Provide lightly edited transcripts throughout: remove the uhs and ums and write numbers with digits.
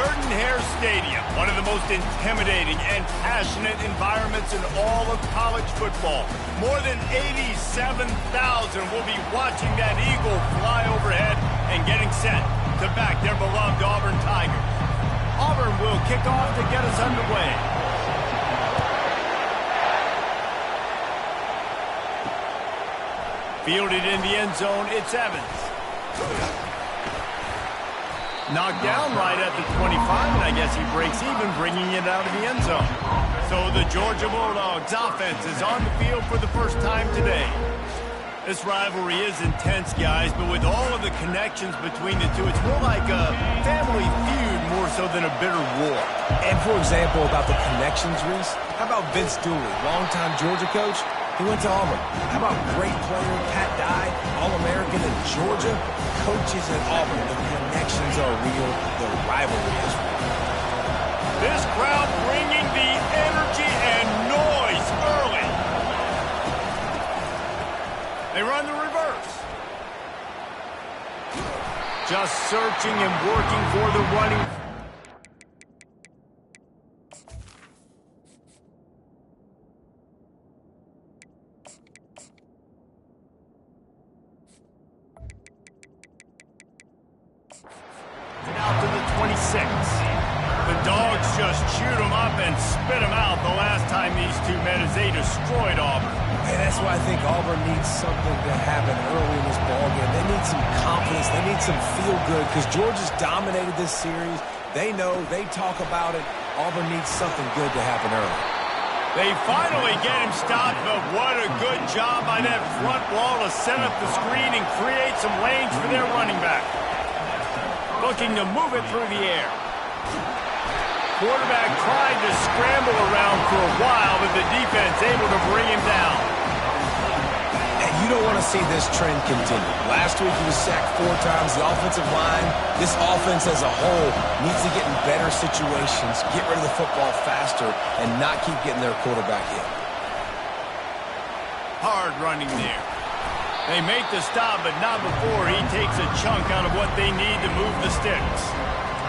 Jordan-Hare Stadium, one of the most intimidating and passionate environments in all of college football. More than 87,000 will be watching that eagle fly overhead and getting set to back their beloved Auburn Tigers. Auburn will kick off to get us underway. Fielded in the end zone, it's Evans. Knocked down right at the 25, and I guess he breaks even, bringing it out of the end zone. So the Georgia Bulldogs offense is on the field for the first time today. This rivalry is intense, guys, but with all of the connections between the two, it's more like a family feud more so than a bitter war. And for example, about the connections, Reese, how about Vince Dooley, longtime Georgia coach? He went to Auburn. How about great player Pat Dye, All-American in Georgia? Coaches at Auburn, the connections are real, the rivalry is real. This crowd bringing the energy and noise early. They run the reverse. Just searching and working for the running. Out to the 26. The Dogs just shoot them up and spit them out the last time these two met as they destroyed Auburn. And that's why I think Auburn needs something to happen early in this ballgame. They need some confidence. They need some feel-good because Georgia's dominated this series. They know. They talk about it. Auburn needs something good to happen early. They finally get him stopped, but what a good job by that front wall to set up the screen and create some lanes for their running back. Looking to move it through the air. Quarterback tried to scramble around for a while, but the defense able to bring him down. And you don't want to see this trend continue. Last week he was sacked 4 times. The offensive line, this offense as a whole, needs to get in better situations, get rid of the football faster, and not keep getting their quarterback hit. Hard running there. They make the stop, but not before he takes a chunk out of what they need to move the sticks.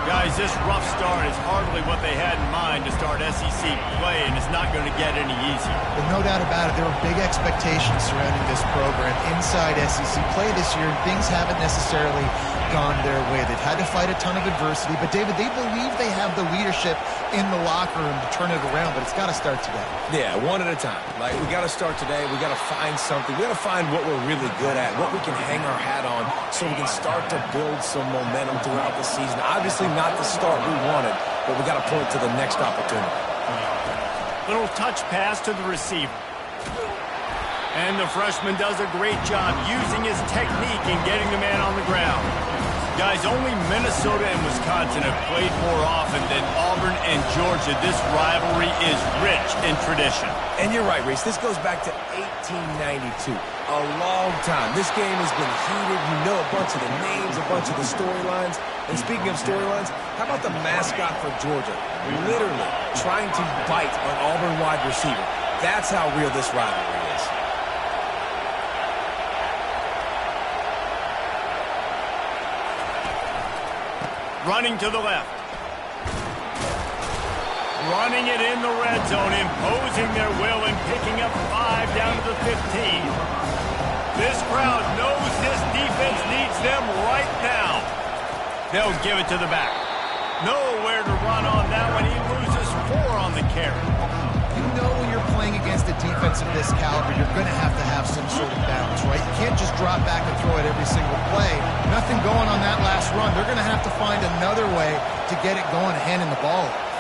Guys, this rough start is hardly what they had in mind to start SEC play, and it's not going to get any easier. But no doubt about it, there were big expectations surrounding this program inside SEC play this year, and things haven't necessarily gone their way. They've had to fight a ton of adversity, but David, they believe they have the leadership in the locker room to turn it around, but it's got to start today. Yeah, one at a time. Like, we got to start today. We got to find something. We got to find what we're really good at, what we can hang our hat on, so we can start to build some momentum throughout the season. Obviously not the start we wanted, but we got to point to the next opportunity. Little touch pass to the receiver. And the freshman does a great job using his technique and getting the man on the ground. Guys, only Minnesota and Wisconsin have played more often than Auburn and Georgia. This rivalry is rich in tradition. And you're right, Reese. This goes back to 1892. A long time. This game has been heated. You know a bunch of the names, a bunch of the storylines. And speaking of storylines, how about the mascot for Georgia? Literally trying to bite an Auburn wide receiver. That's how real this rivalry is. Running to the left. Running it in the red zone, imposing their will and picking up 5 down to the 15. This crowd knows this defense needs them right now. They'll give it to the back. Nowhere to run on that one. He loses 4 on the carry. You know when you're playing against a defense of this caliber, you're going to have some sort of balance, right? You can't just drop back and throw it every single play. Nothing going on that last run. They're going to have to find another way to get it going, handing the ball off.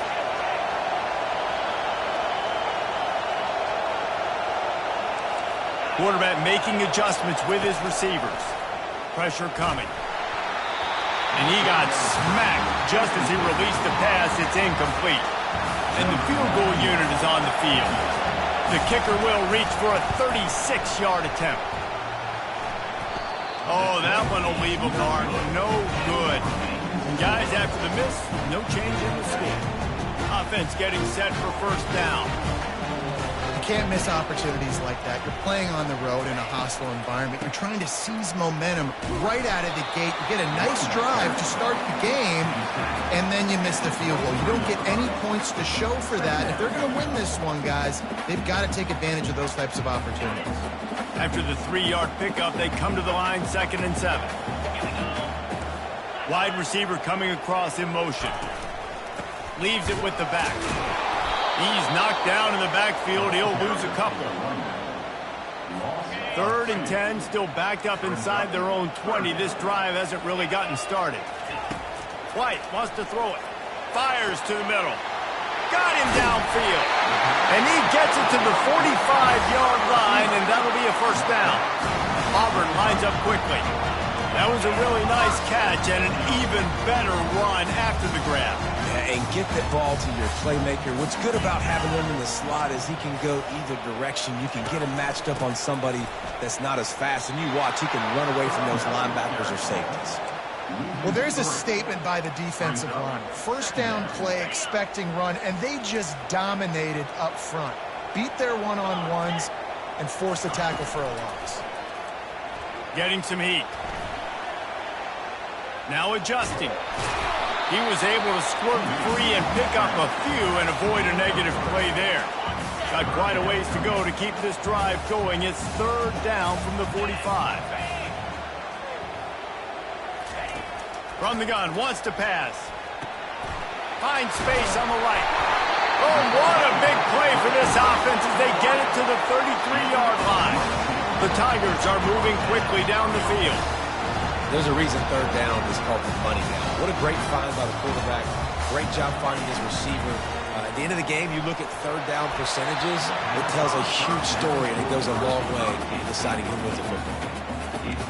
Quarterback making adjustments with his receivers. Pressure coming. And he got smacked just as he released the pass. It's incomplete. And the field goal unit is on the field. The kicker will reach for a 36-yard attempt. Oh, that one will leave a mark. No good. And guys, after the miss, no change in the score. Offense getting set for first down. can't miss opportunities like that. You're playing on the road in a hostile environment. You're trying to seize momentum right out of the gate. You get a nice drive to start the game, and then you miss the field goal. You don't get any points to show for that. If they're going to win this one, guys, they've got to take advantage of those types of opportunities. After the 3-yard pickup, they come to the line, 2nd and 7. Wide receiver coming across in motion. Leaves it with the back. He's knocked down in the backfield. He'll lose a couple. 3rd and 10, still backed up inside their own 20. This drive hasn't really gotten started. White wants to throw it. Fires to the middle. Got him downfield. And he gets it to the 45-yard line, and that'll be a first down. Auburn lines up quickly. That was a really nice catch and an even better run after the grab. Yeah, and get the ball to your playmaker. What's good about having him in the slot is he can go either direction. You can get him matched up on somebody that's not as fast, and you watch, he can run away from those linebackers or safeties. Well, there's a statement by the defensive line. First down play, expecting run, and they just dominated up front. Beat their one-on-ones and forced the tackle for a loss. Getting some heat. Now adjusting. He was able to squirt free and pick up a few and avoid a negative play there. Got quite a ways to go to keep this drive going. It's 3rd down from the 45. From the gun, wants to pass. Finds space on the right. Oh, what a big play for this offense as they get it to the 33-yard line. The Tigers are moving quickly down the field. There's a reason 3rd down is called the money down. What a great find by the quarterback. Great job finding his receiver. At the end of the game, you look at 3rd down percentages. It tells a huge story, and it goes a long way in deciding who wins the football.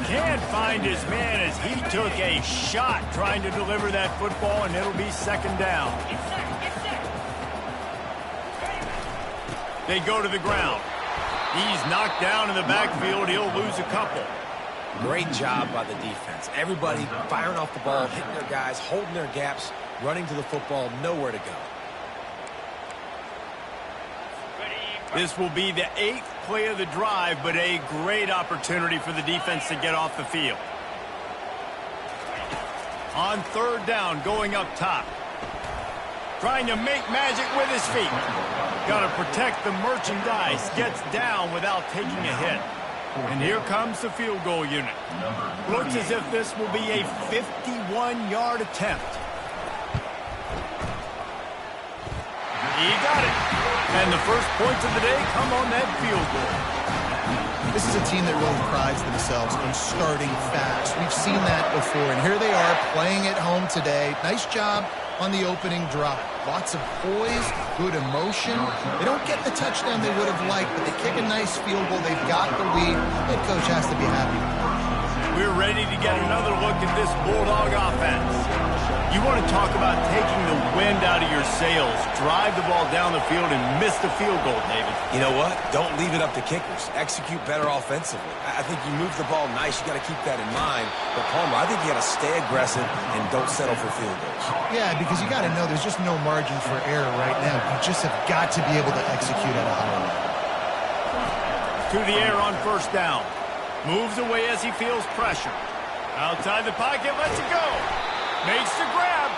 Can't find his man as he took a shot trying to deliver that football, and it'll be 2nd down. They go to the ground. He's knocked down in the backfield. He'll lose a couple. Great job by the defense. Everybody firing off the ball, hitting their guys, holding their gaps, running to the football, nowhere to go. This will be the 8th play of the drive, but a great opportunity for the defense to get off the field. On 3rd down, going up top. Trying to make magic with his feet. Got to protect the merchandise. Gets down without taking a hit. And here comes the field goal unit. Looks as if this will be a 51-yard attempt. He got it. And the first points of the day come on that field goal. This is a team that really prides themselves on starting fast. We've seen that before, and here they are playing at home today. Nice job on the opening drive. Lots of poise, good emotion. They don't get the touchdown they would have liked, but they kick a nice field goal. They've got the lead. Head coach has to be happy. We're ready to get another look at this Bulldog offense. You want to talk about taking the wind out of your sails. Drive the ball down the field and miss the field goal, David. You know what? Don't leave it up to kickers. Execute better offensively. I think you move the ball nice. You got to keep that in mind. But, Palmer, I think you got to stay aggressive and don't settle for field goals. Yeah, because you got to know there's just no margin for error right now. You just have got to be able to execute at a high level. To the air on 1st down. Moves away as he feels pressure. Outside the pocket, lets it go. Makes the grab.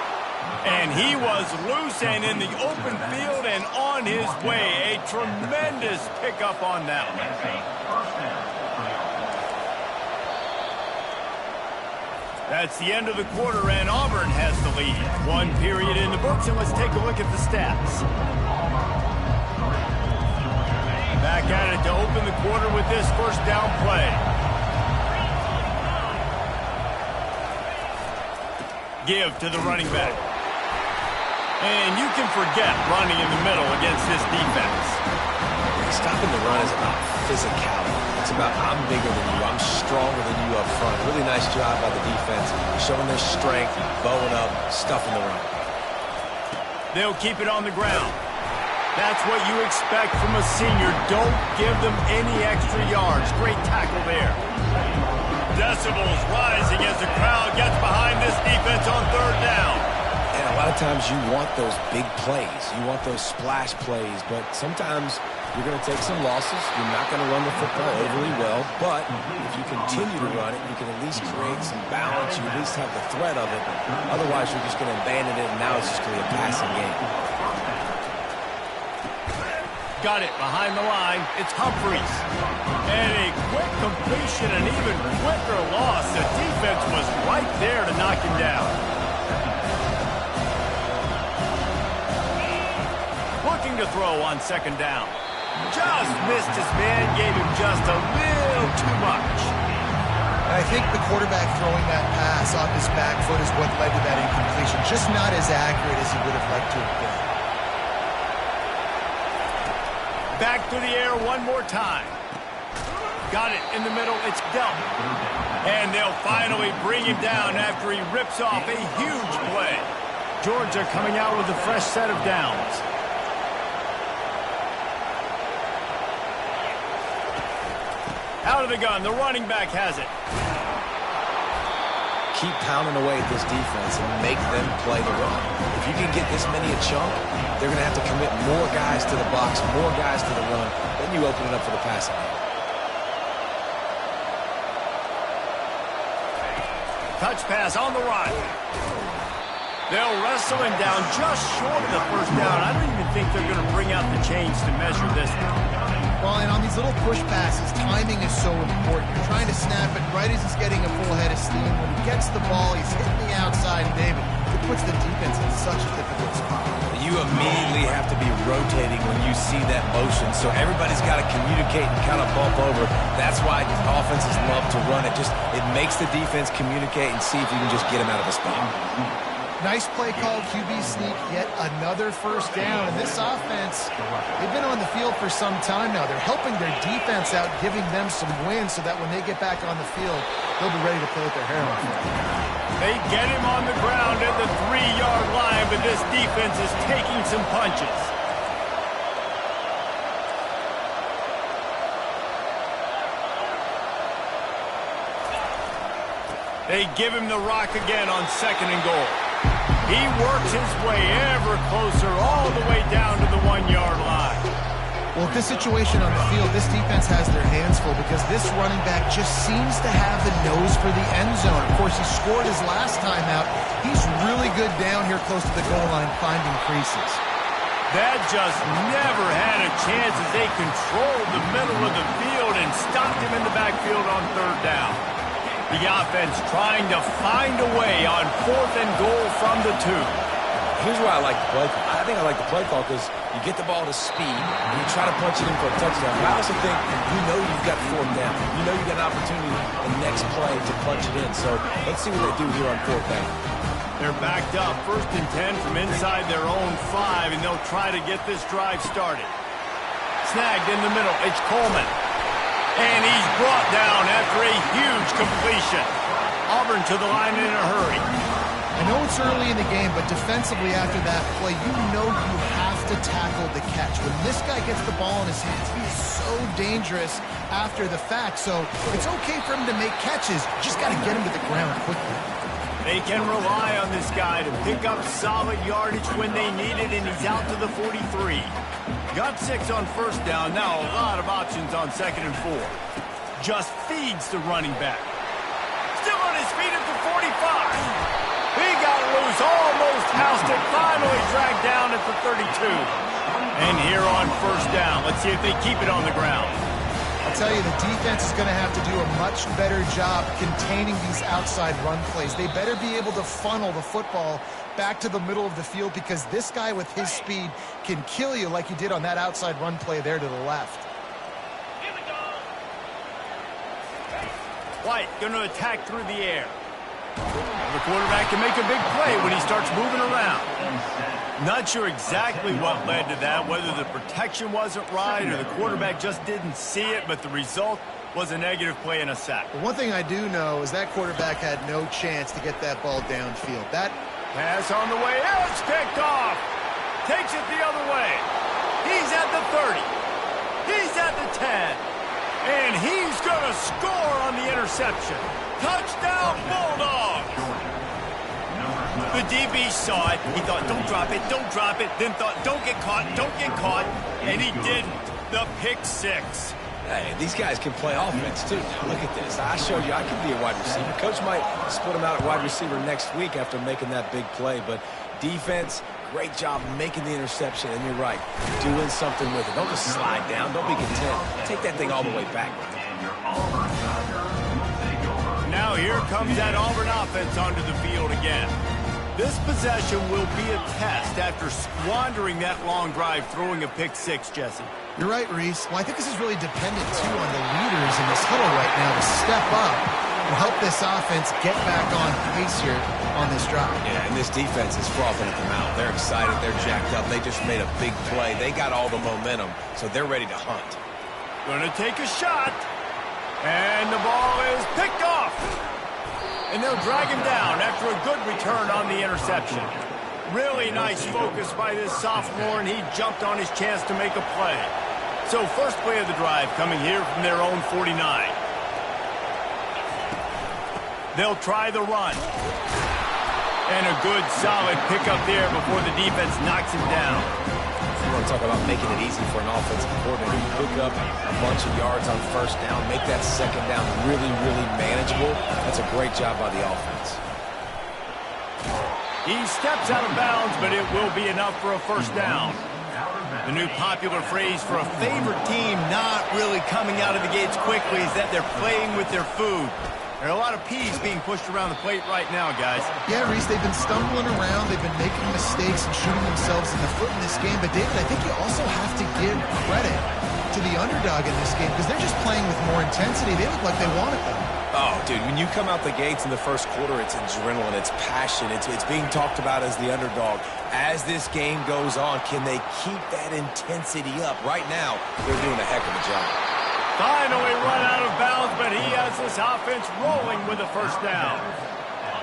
And he was loose and in the open field and on his way. A tremendous pickup on that one. That's the end of the quarter, and Auburn has the lead. 1 period in the books, and let's take a look at the stats. Back at it to open the quarter with this 1st down play. Give to the running back. And you can forget running in the middle against this defense. Stopping the run is about physicality. It's about I'm bigger than you, I'm stronger than you up front. Really nice job by the defense, showing their strength, bowing up, stuffing the run. They'll keep it on the ground. That's what you expect from a senior. Don't give them any extra yards. Great tackle there. Decibels rising as the crowd gets behind this defense on 3rd down. And a lot of times you want those big plays. You want those splash plays. But sometimes You're going to take some losses. You're not going to run the football overly well, but if you continue to run it, you can at least create some balance. You at least have the threat of it. Otherwise, you're just going to abandon it, and now it's just going to be a passing game. Got it behind the line. It's Humphries. And a quick completion, an even quicker loss. The defense was right there to knock him down. Looking to throw on second down. Just missed his man, gave him just a little too much. I think the quarterback throwing that pass off his back foot is what led to that incompletion. Just not as accurate as he would have liked to have been. Back to the air one more time. Got it in the middle. It's dealt. And they'll finally bring him down after he rips off a huge play. Georgia coming out with a fresh set of downs. Out of the gun. The running back has it. Keep pounding away at this defense and make them play the run. If you can get this many a chunk, they're going to have to commit more guys to the box, more guys to the run. Then you open it up for the passing game. Touch pass on the run. They'll wrestle him down just short of the first down. I don't even think they're going to bring out the chains to measure this one. Well, and on these little push passes, timing is so important. You're trying to snap it right as he's getting a full head of steam. When he gets the ball, he's hitting the outside, and David, it puts the defense in such a difficult spot. You immediately have to be rotating when you see that motion, so everybody's got to communicate and kind of bump over. That's why offenses love to run it. It makes the defense communicate and see if you can just get him out of a spot. Nice play call, QB sneak, yet another first down. And this offense, they've been on the field for some time now. They're helping their defense out, giving them some wins so that when they get back on the field, they'll be ready to play with their hair on fire. They get him on the ground at the 3-yard line, but this defense is taking some punches. They give him the rock again on second and goal. He works his way ever closer all the way down to the 1-yard line. Well, this situation on the field, this defense has their hands full because this running back just seems to have the nose for the end zone. Of course, he scored his last time out. He's really good down here close to the goal line finding creases. That just never had a chance as they controlled the middle of the field and stopped him in the backfield on third down. The offense trying to find a way on fourth and goal from the 2. Here's why I like the play call. I think I like the play call because you get the ball to speed and you try to punch it in for a touchdown. But I also think you know you've got fourth down. You know you've got an opportunity the next play to punch it in. So let's see what they do here on fourth down. They're backed up, 1st and 10 from inside their own 5, and they'll try to get this drive started. Snagged in the middle. It's Coleman. And he's brought down after a huge completion. Auburn to the line in a hurry. I know it's early in the game, but defensively after that play, you know you have to tackle the catch. When this guy gets the ball in his hands, he is so dangerous after the fact. So it's okay for him to make catches. Just got to get him to the ground quickly. They can rely on this guy to pick up solid yardage when they need it, and he's out to the 43. Got 6 on first down. Now a lot of options on second and 4. Just feeds the running back. Still on his feet at the 45. He got loose, almost housed it, finally dragged down at the 32. And here on first down, let's see if they keep it on the ground. I'll tell you, the defense is going to have to do a much better job containing these outside run plays. They better be able to funnel the football back to the middle of the field because this guy with his speed can kill you like he did on that outside run play there to the left. White going to attack through the air. The quarterback can make a big play when he starts moving around. Not sure exactly what led to that, whether the protection wasn't right or the quarterback just didn't see it, but the result was a negative play and a sack. But one thing I do know is that quarterback had no chance to get that ball downfield. That pass on the way, it's picked off. Takes it the other way. He's at the 30. He's at the 10. And he's going to score on the interception. Touchdown, Bulldogs! The DB saw it. He thought, don't drop it, then thought, don't get caught, and he didn't. the pick six. Hey, these guys can play offense, too. Now, look at this. I showed you I can be a wide receiver. Coach might split him out at wide receiver next week after making that big play. But defense, great job making the interception. And you're right, doing something with it. Don't just slide down. Don't be content. Take that thing all the way back. Now here comes that Auburn offense onto the field again. This possession will be a test after squandering that long drive throwing a pick six, Jesse. You're right, Reese. Well, I think this is really dependent, too, on the leaders in this huddle right now to step up and help this offense get back on pace here on this drive. Yeah, and this defense is frothing at the mouth. They're excited. They're jacked up. They just made a big play. They got all the momentum, so they're ready to hunt. Gonna take a shot. And the ball is picked off. And they'll drag him down after a good return on the interception. Really nice focus by this sophomore, and he jumped on his chance to make a play. So first play of the drive coming here from their own 49. They'll try the run. And a good solid pickup there before the defense knocks him down. You want to talk about making it easy for an offensive coordinator. You pick up a bunch of yards on first down, make that second down really, really manageable. That's a great job by the offense. He steps out of bounds, but it will be enough for a first down. The new popular phrase for a favorite team not really coming out of the gates quickly is that they're playing with their food. There are a lot of peas being pushed around the plate right now, guys. Yeah, Reese, they've been stumbling around. They've been making mistakes and shooting themselves in the foot in this game. But, David, I think you also have to give credit to the underdog in this game because they're just playing with more intensity. They look like they want it, though. Oh, dude, when you come out the gates in the first quarter, it's adrenaline, it's passion, it's being talked about as the underdog. As this game goes on, can they keep that intensity up? Right now, they're doing a heck of a job. Finally run out of bounds, but he has this offense rolling with a first down.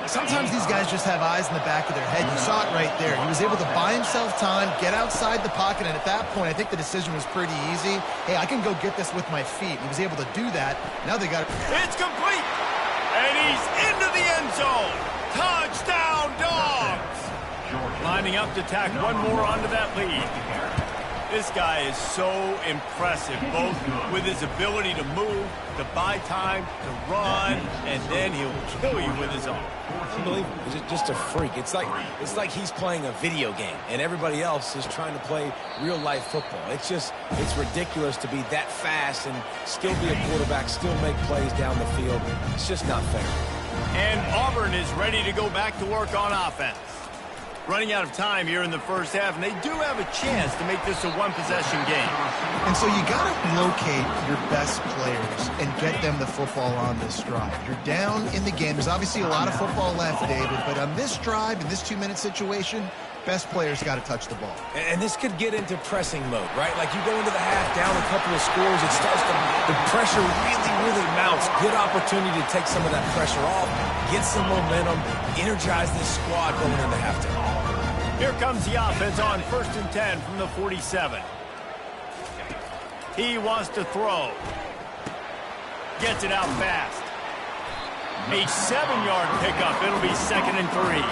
Sometimes these guys just have eyes in the back of their head. You saw it right there. He was able to buy himself time, get outside the pocket, and at that point, I think the decision was pretty easy. Hey, I can go get this with my feet. He was able to do that. Now they got it. It's complete, and he's into the end zone. Touchdown, Dogs! Lining up to tack one more onto that lead. This guy is so impressive, both with his ability to move, to buy time, to run, and then he'll kill you with his arm. Unbelievable. He's just a freak. It's like he's playing a video game, and everybody else is trying to play real-life football. It's ridiculous to be that fast and still be a quarterback, still make plays down the field. It's just not fair. And Auburn is ready to go back to work on offense. Running out of time here in the first half, and they do have a chance to make this a one-possession game. And so you got to locate your best players and get them the football on this drive. You're down in the game. There's obviously a lot of football left, David, but on this drive, in this 2-minute situation, best players got to touch the ball. And this could get into pressing mode, right? Like you go into the half, down a couple of scores, it starts to, the pressure really, really mounts. Good opportunity to take some of that pressure off, get some momentum, energize this squad going into halftime. Here comes the offense on 1st and 10 from the 47. He wants to throw. Gets it out fast. A 7-yard pickup. It'll be 2nd and 3.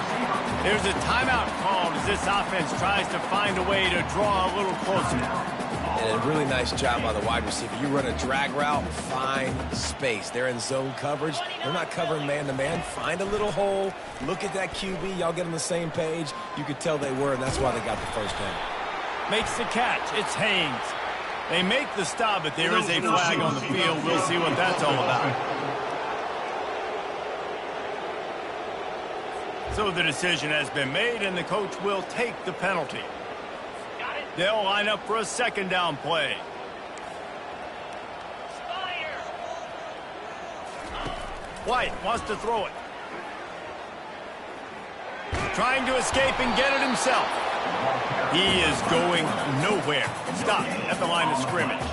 There's a timeout called as this offense tries to find a way to draw a little closer. And a really nice job by the wide receiver. You run a drag route, find space. They're in zone coverage. They're not covering man-to-man. Find a little hole. Look at that QB. Y'all get on the same page. You could tell they were, and that's why they got the first down. Makes the catch. It's Haynes. They make the stop, but there is a flag on the field. We'll see what that's all about. So the decision has been made, and the coach will take the penalty. They'll line up for a 2nd down play. White wants to throw it. Trying to escape and get it himself. He is going nowhere. Stop at the line of scrimmage.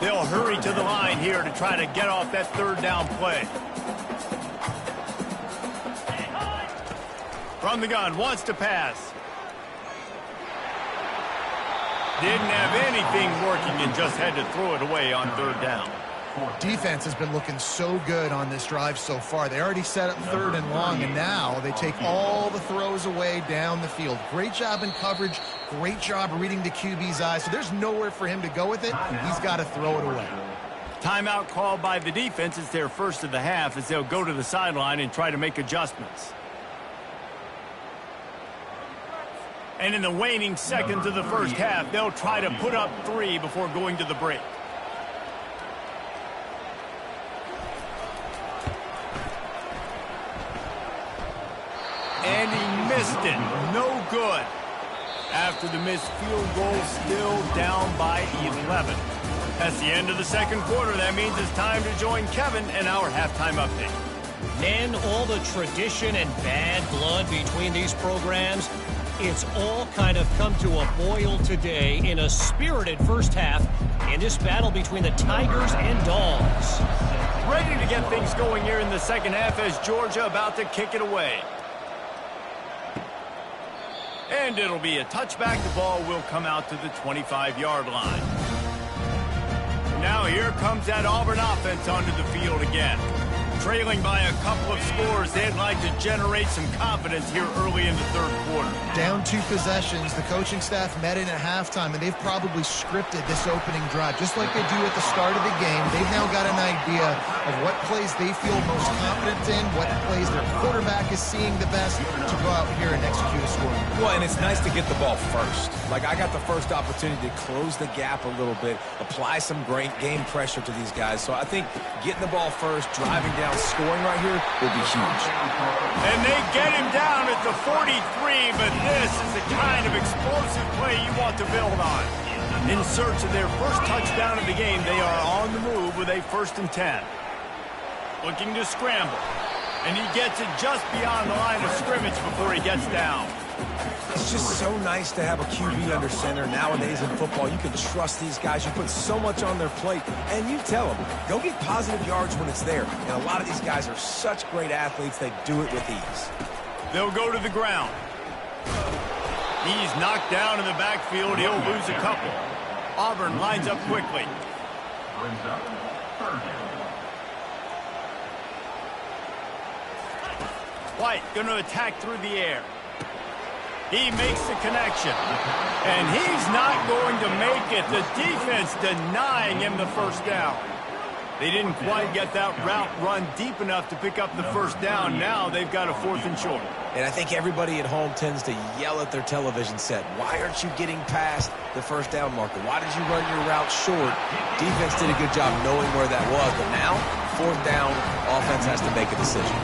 They'll hurry to the line here to try to get off that 3rd down play. From the gun, wants to pass. Didn't have anything working and just had to throw it away on 3rd down. Defense has been looking so good on this drive so far. They already set up 3rd and long, and now they take all the throws away down the field. Great job in coverage. Great job reading the QB's eyes. So there's nowhere for him to go with it. He's got to throw it away. Timeout called by the defense. It's their first of the half as they'll go to the sideline and try to make adjustments. And in the waning seconds of the first half, they'll try to put up 3 before going to the break. And he missed it. No good. After the missed field goal, still down by 11. That's the end of the second quarter. That means it's time to join Kevin in our halftime update. Man, all the tradition and bad blood between these programs, it's all kind of come to a boil today in a spirited first half in this battle between the Tigers and Dogs. Ready to get things going here in the second half as Georgia about to kick it away. And it'll be a touchback. The ball will come out to the 25-yard line. Now here comes that Auburn offense onto the field again. Trailing by a couple of scores, they'd like to generate some confidence here early in the third quarter. Down 2 possessions, the coaching staff met in at halftime, and they've probably scripted this opening drive. Just like they do at the start of the game, they've now got an idea of what plays they feel most confident in, what plays their quarterback is seeing the best to go out here and execute a score. Well, and it's nice to get the ball first. Like, I got the first opportunity to close the gap a little bit, apply some great game pressure to these guys. So I think getting the ball first, driving down, scoring right here will be huge. And they get him down at the 43, but this is the kind of explosive play you want to build on. In search of their first touchdown of the game, they are on the move with a 1st and 10. Looking to scramble. And he gets it just beyond the line of scrimmage before he gets down. It's just so nice to have a QB under center. Nowadays in football, you can trust these guys. You put so much on their plate, and you tell them, go get positive yards when it's there. And a lot of these guys are such great athletes, they do it with ease. They'll go to the ground. He's knocked down in the backfield. He'll lose a couple. Auburn lines up quickly. White going to attack through the air. He makes the connection. And he's not going to make it. The defense denying him the first down. They didn't quite get that route run deep enough to pick up the first down. Now they've got a 4th and short. And I think everybody at home tends to yell at their television set. Why aren't you getting past the first down marker? Why did you run your route short? Defense did a good job knowing where that was. But now, 4th down, offense has to make a decision.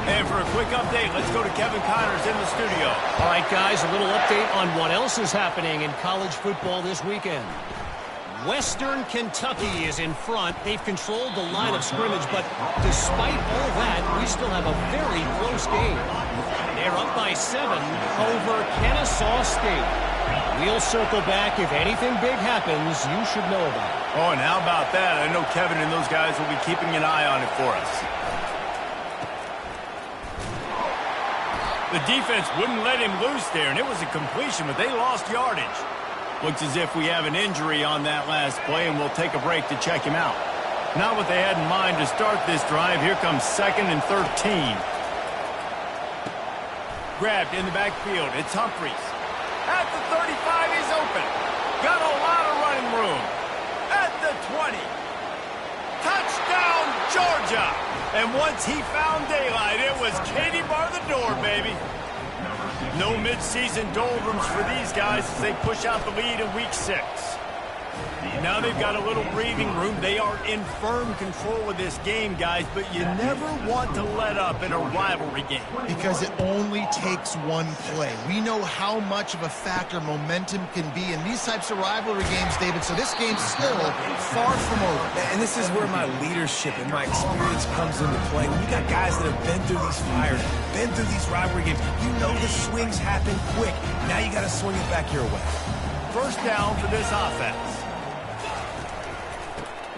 And for a quick update, let's go to Kevin Connors in the studio. All right, guys, a little update on what else is happening in college football this weekend. Western Kentucky is in front. They've controlled the line of scrimmage, but despite all that, we still have a very close game. They're up by 7 over Kennesaw State. We'll circle back. If anything big happens, you should know about it. Oh, and how about that? I know Kevin and those guys will be keeping an eye on it for us. The defense wouldn't let him loose there, and it was a completion, but they lost yardage. Looks as if we have an injury on that last play, and we'll take a break to check him out. Not what they had in mind to start this drive. Here comes 2nd and 13. Grabbed in the backfield. It's Humphreys. At the 35, he's open. Got a lot of running room. At the 20. Touchdown, Georgia! And once he found daylight, it was Katie bar the door, baby. No midseason doldrums for these guys as they push out the lead in week 6. Now they've got a little breathing room. They are in firm control of this game, guys, but you never want to let up in a rivalry game. Because it only takes one play. We know how much of a factor momentum can be in these types of rivalry games, David, so this game's still far from over. And this is where my leadership and my experience comes into play. When you got guys that have been through these fires, been through these rivalry games, you know the swings happen quick. Now you got to swing it back your way. First down for this offense.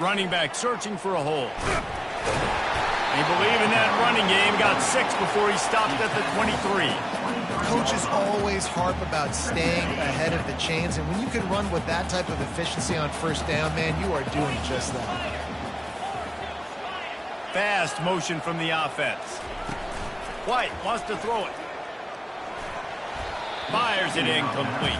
Running back searching for a hole. They believe in that running game. Got 6 before he stopped at the 23. Coaches always harp about staying ahead of the chains, and when you can run with that type of efficiency on first down, man, you are doing just that. fast motion from the offense. White wants to throw it. Fires it incomplete.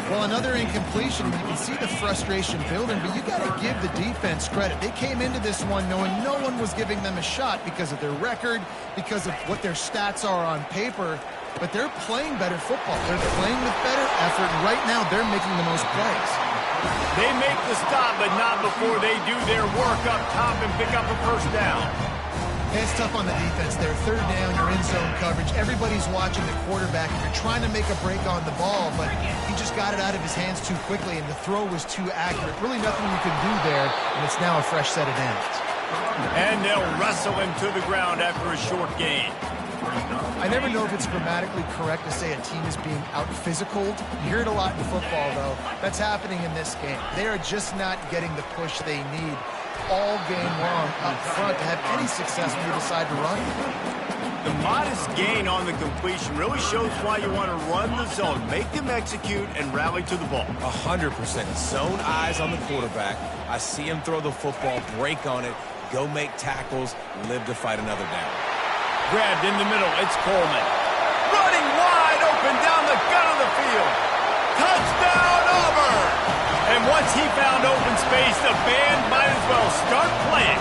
Well, another incompletion, and you can see the frustration building, but you got to give the defense credit. They came into this one knowing no one was giving them a shot because of their record, because of what their stats are on paper, but they're playing better football. They're playing with better effort, and right now they're making the most plays. They make the stop, but not before they do their work up top and pick up a first down. It's tough on the defense there. Third down, you're in zone coverage. Everybody's watching the quarterback, and you're trying to make a break on the ball, but he just got it out of his hands too quickly, and the throw was too accurate. Really nothing you can do there, and it's now a fresh set of downs. And they'll wrestle him to the ground after a short gain. I never know if it's grammatically correct to say a team is being out-physicaled. You hear it a lot in football, though. That's happening in this game. They are just not getting the push they need all game long up front to have any success when you decide to run. The modest gain on the completion really shows why you want to run the zone. Make them execute and rally to the ball. 100%. Zone eyes on the quarterback. I see him throw the football, break on it, go make tackles, live to fight another down. Grabbed in the middle, it's Coleman. Running wide open down the gut of the field. Touchdown, Auburn! And once he found open space, the band might as well start playing.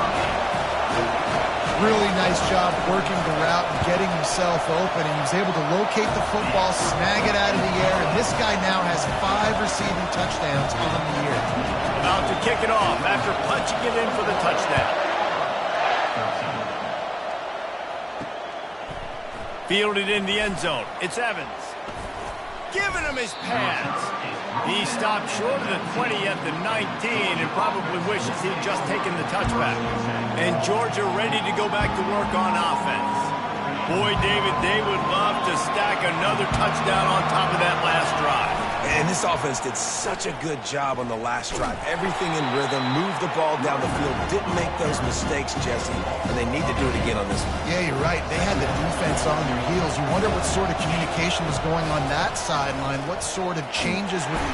Really nice job working the route and getting himself open, and he was able to locate the football, snag it out of the air, and this guy now has 5 receiving touchdowns on the year. About to kick it off after punching it in for the touchdown. Fielded in the end zone. It's Evans. Giving him his pads. He stopped short of the 20 at the 19 and probably wishes he'd just taken the touchback. And Georgia ready to go back to work on offense. Boy, David, they would love to stack another touchdown on top of that last drive. And this offense did such a good job on the last drive. Everything in rhythm, moved the ball down the field, didn't make those mistakes, Jesse, and they need to do it again on this one. Yeah, you're right. They had the defense on their heels. You wonder what sort of communication was going on that sideline, what sort of changes were...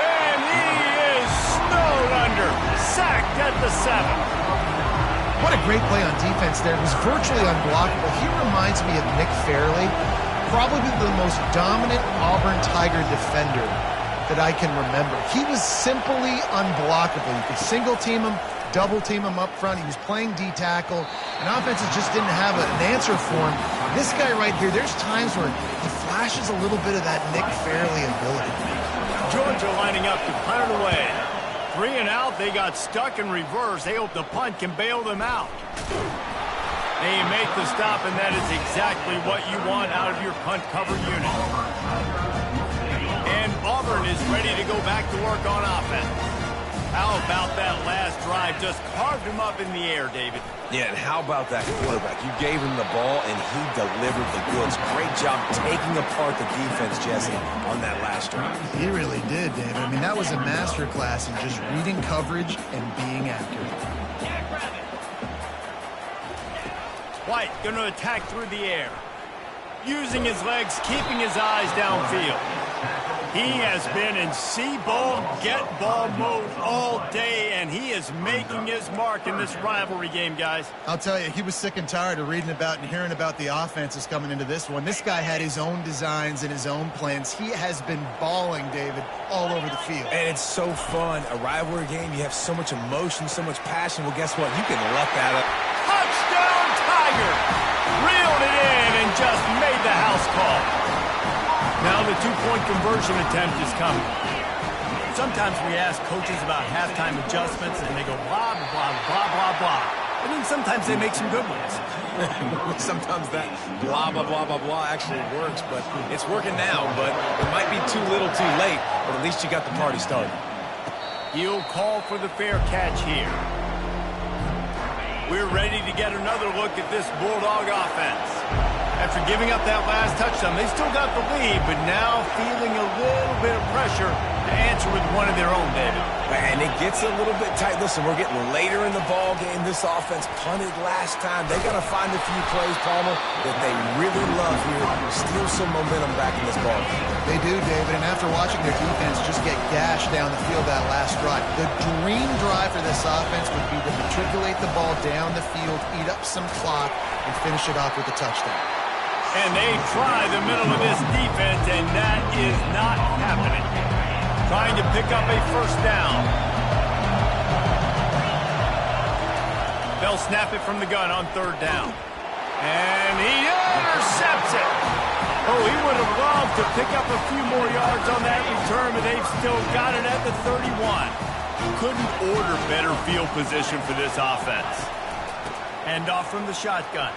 And he is snowed under, sacked at the 7. What a great play on defense there. It was virtually unblockable. He reminds me of Nick Fairley, probably the most dominant Auburn Tiger defender that I can remember. He was simply unblockable. You could single-team him, double-team him up front. He was playing D-tackle, and offenses just didn't have an answer for him. This guy right here, there's times where he flashes a little bit of that Nick Fairley ability. Georgia lining up to punt it away. 3 and out, they got stuck in reverse. They hope the punt can bail them out. They make the stop, and that is exactly what you want out of your punt cover unit. And Auburn is ready to go back to work on offense. How about that last drive? Just carved him up in the air, David. Yeah, and how about that quarterback? You gave him the ball, and he delivered the goods. Great job taking apart the defense, Jesse, on that last drive. He really did, David. I mean, that was a masterclass in just reading coverage and being accurate. White going to attack through the air. Using his legs, keeping his eyes downfield. He has been in see ball, get ball mode all day, and he is making his mark in this rivalry game, guys. I'll tell you, he was sick and tired of reading about and hearing about the offenses coming into this one. This guy had his own designs and his own plans. He has been balling, David, all over the field. And it's so fun. A rivalry game, you have so much emotion, so much passion. Well, guess what? You can let that up. Touchdown, Tiger! Reeled it in and just made the house call. Now the two-point conversion attempt is coming. Sometimes we ask coaches about halftime adjustments, and they go blah, blah, blah, blah, blah. And then sometimes they make some good ones. Sometimes that blah, blah, blah, blah, blah actually works, but it's working now. But it might be too little too late, but at least you got the party started. He'll call for the fair catch here. We're ready to get another look at this Bulldog offense. After giving up that last touchdown, they still got the lead, but now feeling a little bit of pressure to answer with one of their own, David. And it gets a little bit tight. Listen, we're getting later in the ball game. This offense punted last time. They got to find a few plays, Palmer, that they really love here. Steal some momentum back in this ball game. They do, David, and after watching their defense just get gashed down the field that last drive, the dream drive for this offense would be to matriculate the ball down the field, eat up some clock, and finish it off with a touchdown. And they try the middle of this defense, and that is not happening. Trying to pick up a first down. They'll snap it from the gun on third down. And he intercepts it. Oh, he would have loved to pick up a few more yards on that return, but they've still got it at the 31. Couldn't order better field position for this offense. Hand off from the shotgun.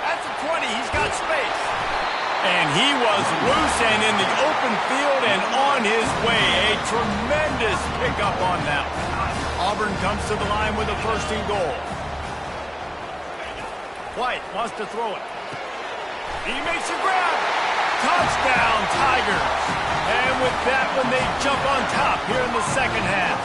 At the 20, he's got space. And he was loose and in the open field and on his way. A tremendous pickup on that one. Auburn comes to the line with a first and goal. White wants to throw it. He makes a grab. Touchdown, Tigers. And with that one, they jump on top here in the second half.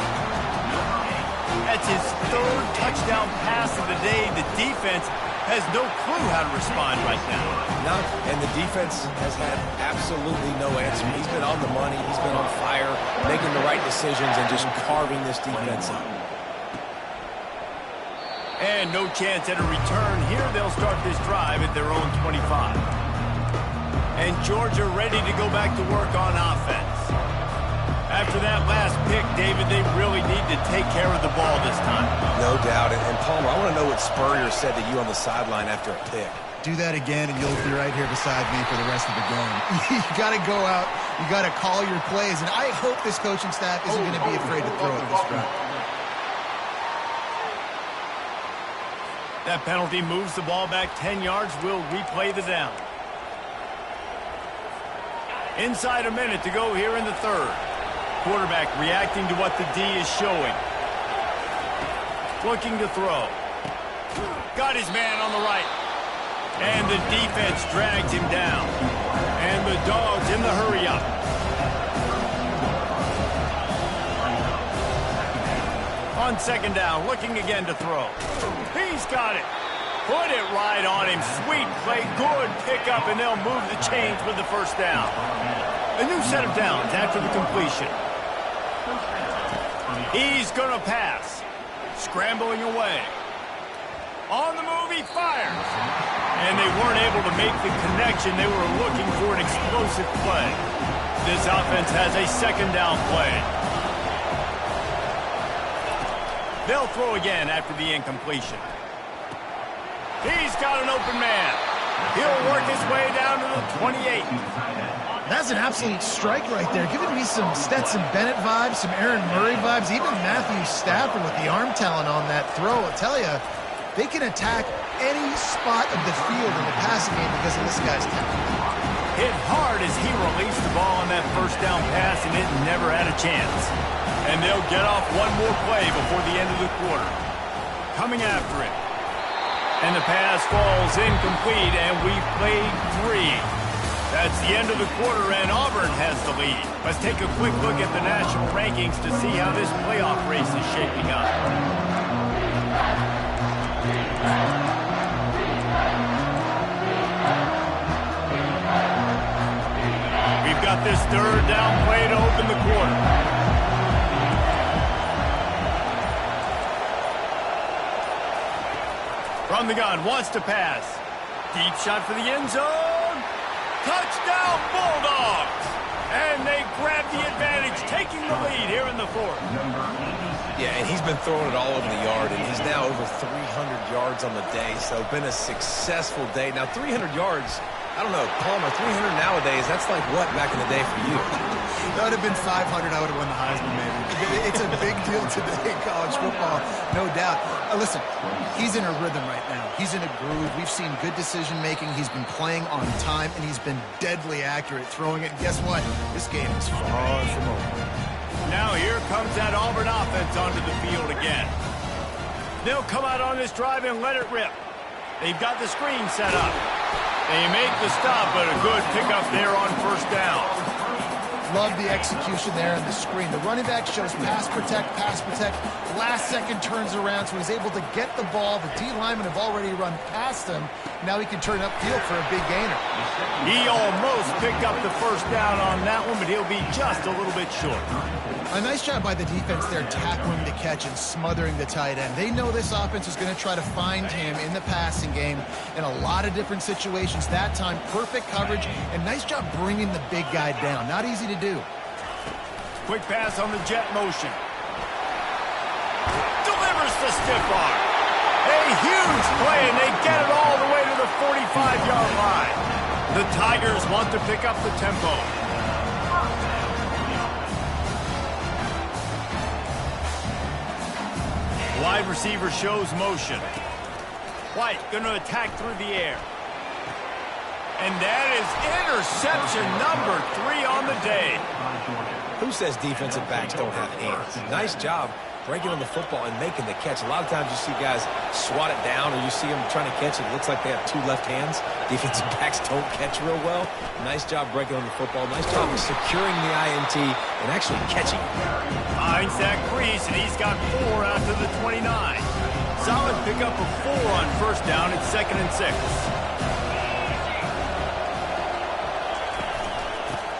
That's his third touchdown pass of the day. The defense has no clue how to respond right now. No, and the defense has had absolutely no answer. He's been on the money. He's been on fire, making the right decisions and just carving this defense up. And no chance at a return here. They'll start this drive at their own 25. And Georgia ready to go back to work on offense. After that last pick, David, they really need to take care of the ball this time. No doubt. And Palmer, I want to know what Spurrier said to you on the sideline after a pick. Do that again, and you'll be right here beside me for the rest of the game. You got to go out. You got to call your plays. And I hope this coaching staff isn't going to be afraid to throw it this route. That penalty moves the ball back 10 yards. We'll replay the down. Inside a minute to go here in the third. Quarterback reacting to what the D is showing. Looking to throw. Got his man on the right. And the defense drags him down. And the Dogs in the hurry up. On second down, looking again to throw. He's got it. Put it right on him. Sweet play, good pickup, and they'll move the chains with the first down. A new set of downs after the completion. He's going to pass. Scrambling away. On the move, he fires. And they weren't able to make the connection. They were looking for an explosive play. This offense has a second down play. They'll throw again after the incompletion. He's got an open man. He'll work his way down to the 28. That's an absolute strike right there, giving me some Stetson Bennett vibes, some Aaron Murray vibes, even Matthew Stafford with the arm talent on that throw. I'll tell you, they can attack any spot of the field in the passing game because of this guy's talent. Hit hard as he released the ball on that first down pass, and it never had a chance. And they'll get off one more play before the end of the quarter. Coming after it. And the pass falls incomplete, and we've played 3. That's the end of the quarter, and Auburn has the lead. Let's take a quick look at the national rankings to see how this playoff race is shaping up. We've got this third down play to open the quarter. From the gun, wants to pass. Deep shot for the end zone. Touchdown, Bulldogs! And they grab the advantage, taking the lead here in the fourth. Yeah, and he's been throwing it all over the yard, and he's now over 300 yards on the day, so been a successful day. Now, 300 yards, I don't know, Palmer, 300 nowadays, that's like what back in the day for you? That would have been 500, I would have won the Heisman, maybe. It's a big deal today in college football, no doubt. Listen, he's in a rhythm right now. He's in a groove. We've seen good decision-making. He's been playing on time, and he's been deadly accurate throwing it. And guess what? This game is far from over. Now here comes that Auburn offense onto the field again. They'll come out on this drive and let it rip. They've got the screen set up. They make the stop, but a good pickup there on first down. Love the execution there on the screen. The running back shows pass protect, pass protect. Last second turns around, so he's able to get the ball. The D linemen have already run past him. Now he can turn upfield for a big gainer. He almost picked up the first down on that one, but he'll be just a little bit short. A nice job by the defense there, tackling the catch and smothering the tight end. They know this offense is going to try to find him in the passing game in a lot of different situations. That time, perfect coverage, and nice job bringing the big guy down. Not easy to do. Quick pass on the jet motion. Delivers the stiff arm. A huge play, and they get it all the way to the 45-yard line. The Tigers want to pick up the tempo. Wide receiver shows motion. White going to attack through the air. And that is interception number 3 on the day. Who says defensive backs don't have hands? Nice job breaking on the football and making the catch. A lot of times you see guys swat it down, or you see them trying to catch it. It looks like they have 2 left hands. Defensive backs don't catch real well. Nice job breaking on the football. Nice job of securing the INT and actually catching it. Finds that crease, and he's got 4 out to the 29. Solid pickup of 4 on first down. It's 2nd and 6.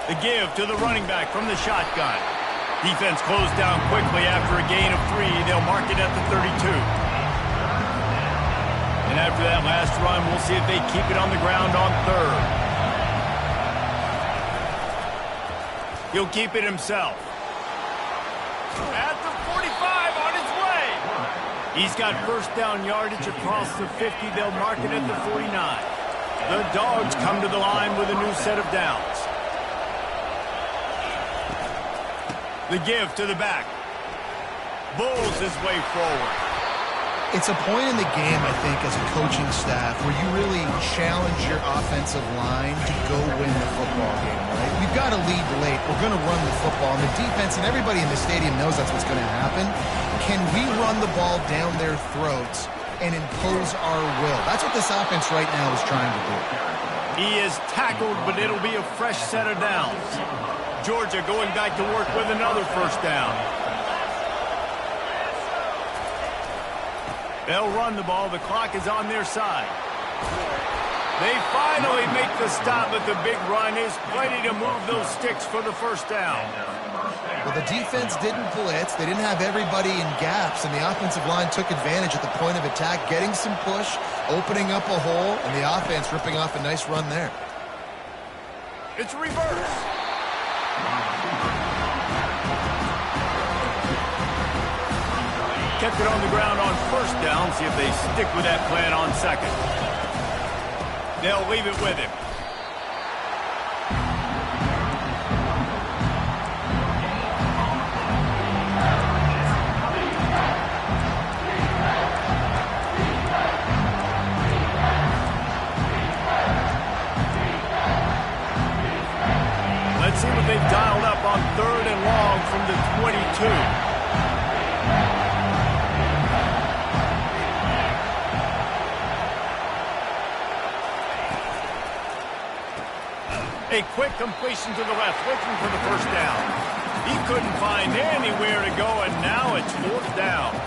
The give to the running back from the shotgun. Defense closed down quickly after a gain of 3. They'll mark it at the 32. And after that last run, we'll see if they keep it on the ground on 3rd. He'll keep it himself. At the 45, on his way. He's got first down yardage across the 50. They'll mark it at the 49. The Dogs come to the line with a new set of downs. The give to the back. Bulls his way forward. It's a point in the game, I think, as a coaching staff where you really challenge your offensive line to go win the football game, right? We've got to lead late. We're going to run the football. And the defense and everybody in the stadium knows that's what's going to happen. Can we run the ball down their throats and impose our will? That's what this offense right now is trying to do. He is tackled, but it'll be a fresh set of downs. Georgia going back to work with another first down. They'll run the ball. The clock is on their side. They finally make the stop, but the big run is plenty to move those sticks for the first down. Well, the defense didn't blitz. They didn't have everybody in gaps, and the offensive line took advantage at the point of attack, getting some push, opening up a hole, and the offense ripping off a nice run there. It's reverse. Kept it on the ground on first down. See if they stick with that plan on 2nd. They'll leave it with him. Let's see what they've dialed up on 3rd and long from the 22. A quick completion to the left, looking for the first down. He couldn't find anywhere to go, and now it's 4th down.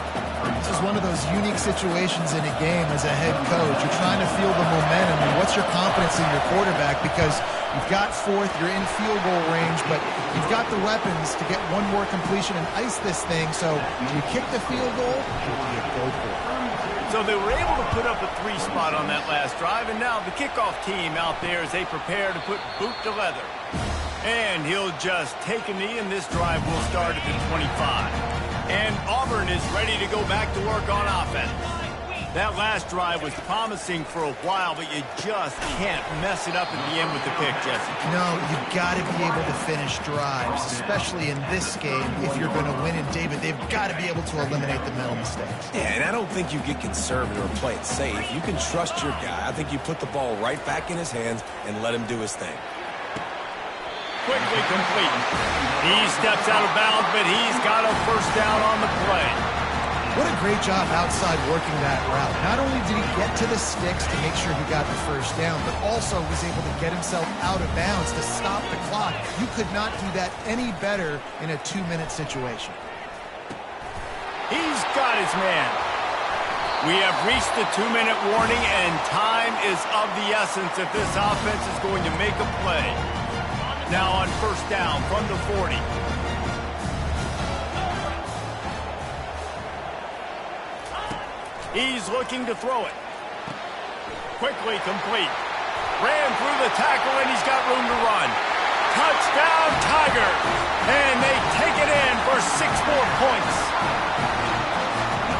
This is one of those unique situations in a game as a head coach. You're trying to feel the momentum, and what's your confidence in your quarterback? Because you've got 4th, you're in field goal range, but you've got the weapons to get one more completion and ice this thing. So do you kick the field goal, or do you go for it? So they were able to put up a 3 spot on that last drive, and now the kickoff team out there as they prepare to put boot to leather. And he'll just take a knee, and this drive will start at the 25. And Auburn is ready to go back to work on offense. That last drive was promising for a while, but you just can't mess it up at the end with the pick, Jesse. No, you've got to be able to finish drives, especially in this game if you're going to win. And, David, they've got to be able to eliminate the mental mistakes. Yeah, and I don't think you get conservative or play it safe. You can trust your guy. I think you put the ball right back in his hands and let him do his thing. Quickly complete. He steps out of bounds, but he's got a first down on the play. What a great job outside working that route. Not only did he get to the sticks to make sure he got the first down, but also was able to get himself out of bounds to stop the clock. You could not do that any better in a 2-minute situation. He's got his man. We have reached the 2-minute warning, and time is of the essence if this offense is going to make a play. Now on first down from the 40. He's looking to throw it. Quickly complete. Ran through the tackle, and he's got room to run. Touchdown, Tigers! And they take it in for 6 more points.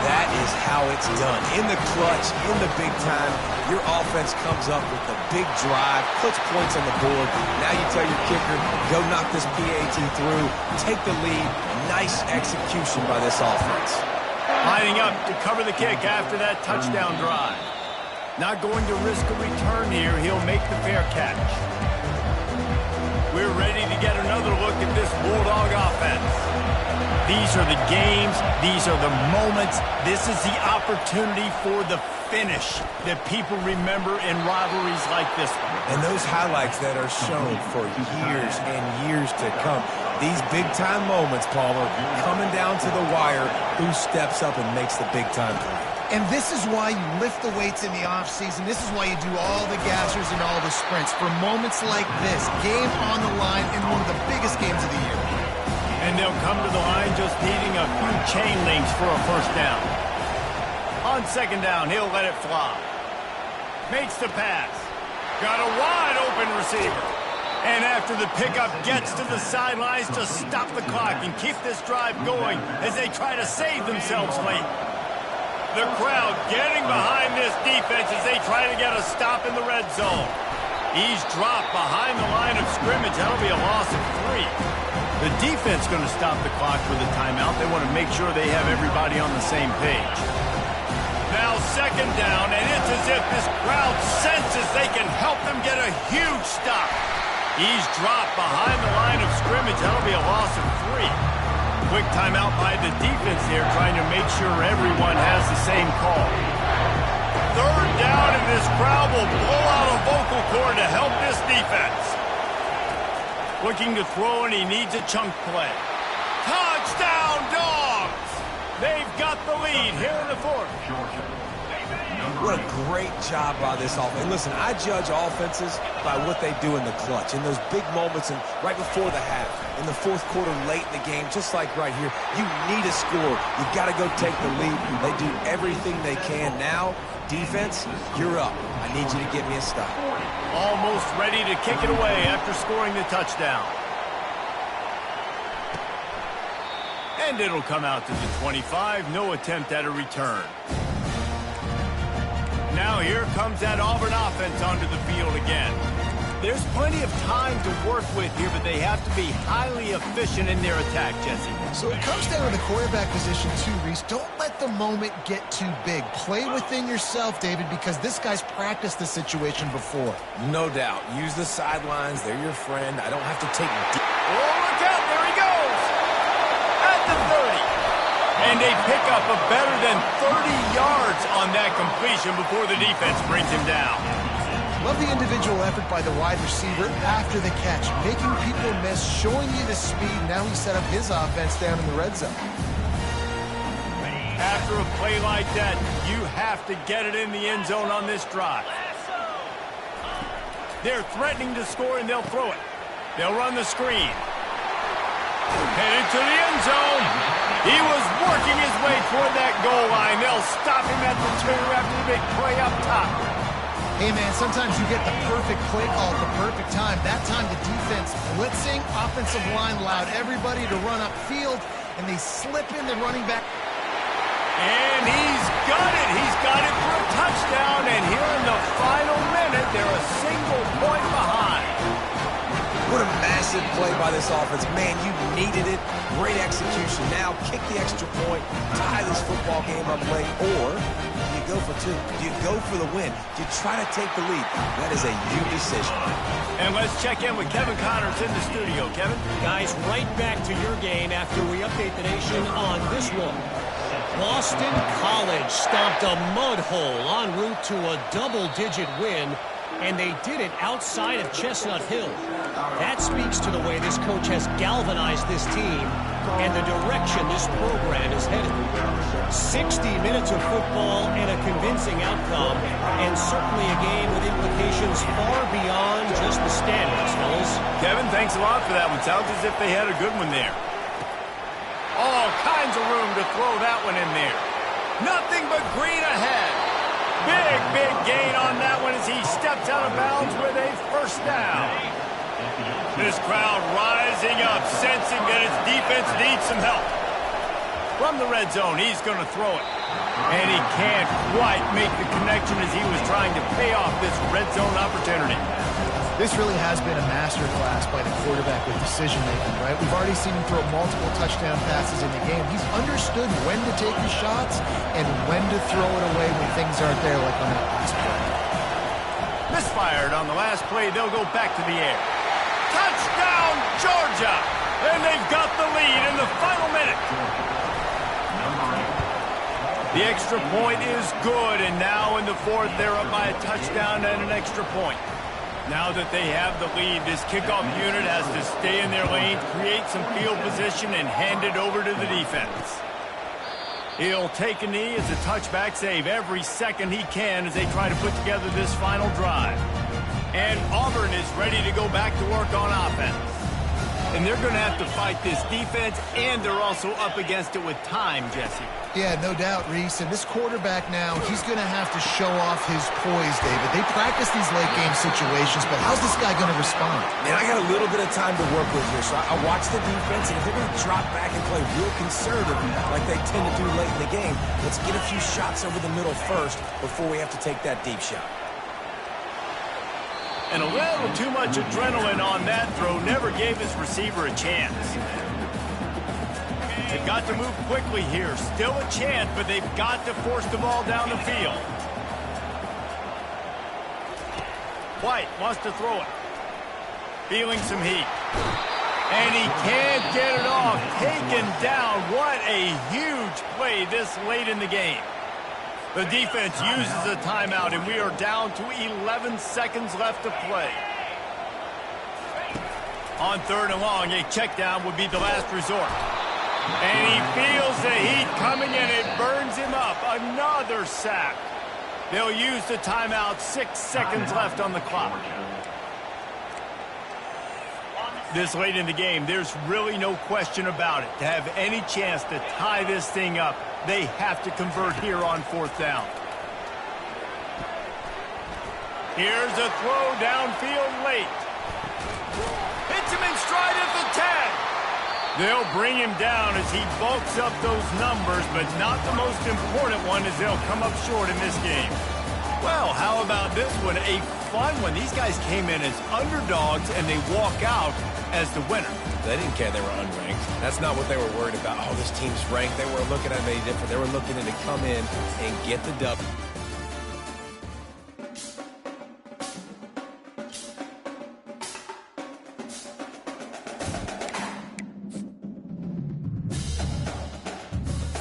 That is how it's done. In the clutch, in the big time, your offense comes up with the big drive, puts points on the board. Now you tell your kicker, go knock this PAT through, take the lead. Nice execution by this offense. Lining up to cover the kick after that touchdown drive. Not going to risk a return here. He'll make the fair catch. We're ready to get another look at this Bulldog offense. These are the games. These are the moments. This is the opportunity for the finish that people remember in rivalries like this one. And those highlights that are shown for years and years to come. These big-time moments, Palmer, coming down to the wire, who steps up and makes the big-time play. And this is why you lift the weights in the offseason. This is why you do all the gassers and all the sprints. For moments like this, game on the line in one of the biggest games of the year. And they'll come to the line just needing a few chain links for a first down. On second down, he'll let it fly. Makes the pass. Got a wide-open receiver. And after the pickup, gets to the sidelines to stop the clock and keep this drive going as they try to save themselves late. The crowd getting behind this defense as they try to get a stop in the red zone. He's dropped behind the line of scrimmage. That'll be a loss of 3. The defense going to stop the clock with a timeout. They want to make sure they have everybody on the same page. Now second down, and it's as if this crowd senses they can help them get a huge stop. He's dropped behind the line of scrimmage. That'll be a loss of 3. Quick timeout by the defense there, trying to make sure everyone has the same call. Third down, and this crowd will blow out a vocal cord to help this defense. Looking to throw, and he needs a chunk play. Touchdown, Dogs! They've got the lead here in the fourth. What a great job by this offense. And listen, I judge offenses by what they do in the clutch, in those big moments and right before the half, in the fourth quarter, late in the game, just like right here. You need a score. You've got to go take the lead. They do everything they can. Now, defense, you're up. I need you to get me a stop. Almost ready to kick it away after scoring the touchdown. And it'll come out to the 25. No attempt at a return. Now here comes that Auburn offense onto the field again. There's plenty of time to work with here, but they have to be highly efficient in their attack, Jesse. So it comes down to the quarterback position too, Reese. Don't let the moment get too big. Play within yourself, David, because this guy's practiced the situation before. No doubt. Use the sidelines. They're your friend. I don't have to take deep. Oh, look out. There he goes. At the 30. And they pick up a better than 30 yards on that completion before the defense brings him down. Love the individual effort by the wide receiver after the catch, making people miss, showing you the speed. Now he set up his offense down in the red zone. After a play like that, you have to get it in the end zone on this drive. They're threatening to score, and they'll throw it. They'll run the screen. Headed to the end zone. He was working his way toward that goal line. They'll stop him at the 2 after the big play up top. Hey, man, sometimes you get the perfect play call at the perfect time. That time the defense blitzing, offensive line allowed everybody to run upfield, and they slip in the running back. And he's got it. He's got it for a touchdown. And here in the final minute, they're a single point behind. What a massive play by this offense. Man, you needed it. Great execution. Now kick the extra point, tie this football game up late, or do you go for 2? Do you go for the win? Do you try to take the lead? That is a you decision. And let's check in with Kevin Connors in the studio. Kevin? Guys, right back to your game after we update the nation on this one. Boston College stomped a mud hole en route to a double-digit win, and they did it outside of Chestnut Hill. That speaks to the way this coach has galvanized this team and the direction this program is headed. 60 minutes of football and a convincing outcome, and certainly a game with implications far beyond just the standings, fellas. Kevin, thanks a lot for that one. Sounds as if they had a good one there. All kinds of room to throw that one in there. Nothing but green ahead. Big gain on that one as he steps out of bounds with a first down. This crowd rising up, sensing that its defense needs some help. From the red zone, he's going to throw it. And he can't quite make the connection as he was trying to pay off this red zone opportunity. This really has been a masterclass by the quarterback with decision-making, right? We've already seen him throw multiple touchdown passes in the game. He's understood when to take his shots and when to throw it away when things aren't there, like on that last play. Misfired on the last play. They'll go back to the air. Touchdown, Georgia! And they've got the lead in the final minute. The extra point is good, and now in the fourth, they're up by a touchdown and an extra point. Now that they have the lead, this kickoff unit has to stay in their lane, create some field position, and hand it over to the defense. He'll take a knee as a touchback, save every second he can as they try to put together this final drive. And Auburn is ready to go back to work on offense. And they're going to have to fight this defense, and they're also up against it with time, Jesse. Yeah, no doubt, Reese. And this quarterback now, he's going to have to show off his poise, David. They practice these late-game situations, but how's this guy going to respond? Man, I got a little bit of time to work with here, so I watch the defense, and if they're going to drop back and play real conservative like they tend to do late in the game, let's get a few shots over the middle first before we have to take that deep shot. And a little too much adrenaline on that throw never gave his receiver a chance. They've got to move quickly here. Still a chance, but they've got to force the ball down the field. White wants to throw it. Feeling some heat. And he can't get it off. Taken down. What a huge play this late in the game. The defense uses a timeout, and we are down to 11 seconds left to play. On third and long, a check down would be the last resort. And he feels the heat coming, and it burns him up. Another sack. They'll use the timeout. 6 seconds left on the clock. This late in the game, there's really no question about it. To have any chance to tie this thing up, they have to convert here on fourth down. Here's a throw downfield late. Hits him in stride at the 10. They'll bring him down as he bulks up those numbers, but not the most important one as they'll come up short in this game. Well, how about this one? A fun one. These guys came in as underdogs, and they walk out as the winner. They didn't care they were unranked. That's not what they were worried about. Oh, this team's ranked. They weren't looking at it any different. They were looking at it to come in and get the W.